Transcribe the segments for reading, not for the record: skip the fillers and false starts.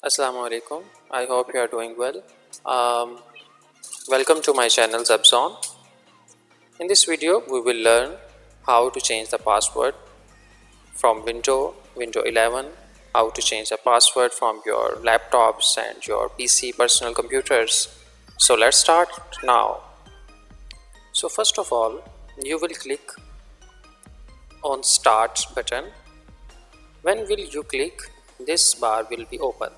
Assalamu alaikum. I hope you are doing well. Um, Welcome to my channel Zabzon. In this video, we will learn how to change the password from Windows 11, how to change the password from your laptops and your PC personal computers. So let's start now. So first of all, you will click on Start button. When will you click, this bar will be open.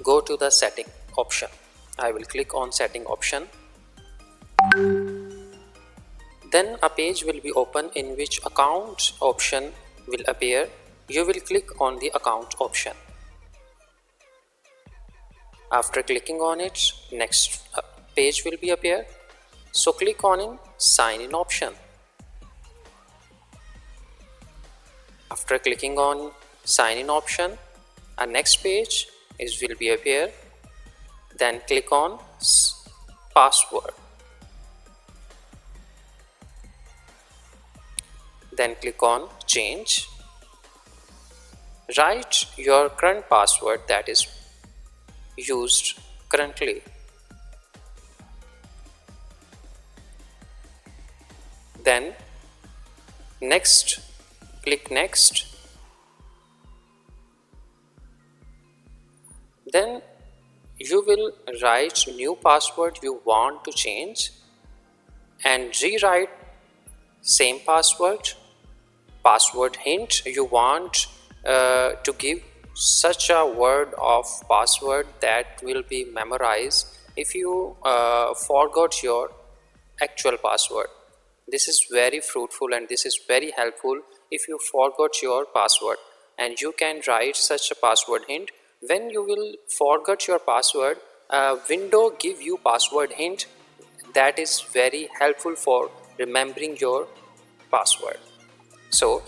Go to the setting option. I will click on setting option. Then a page will be open in which account option will appear. You will click on the account option. After clicking on it, next page will be appear. So click on in sign in option. After clicking on sign in option, a next page will be appear. Then click on password. Then click on change. Write your current password that is used currently. Then next, click next. Then you will write new password you want to change and rewrite same password hint you want to give such a word of password that will be memorized if you forgot your actual password. This is very fruitful and this is very helpful if you forgot your password, and you can write such a password hint. When you will forget your password, window give you password hint that is very helpful for remembering your password. So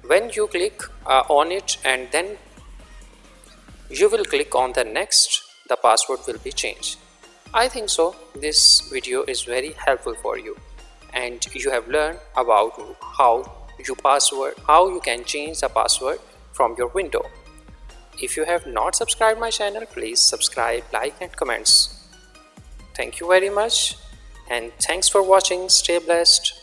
when you click on it and then you will click on the next, the password will be changed. I think so this video is very helpful for you and you have learned about how you can change the password from your window. If you have not subscribed my channel, please subscribe, like and comments. Thank you very much and thanks for watching. Stay blessed.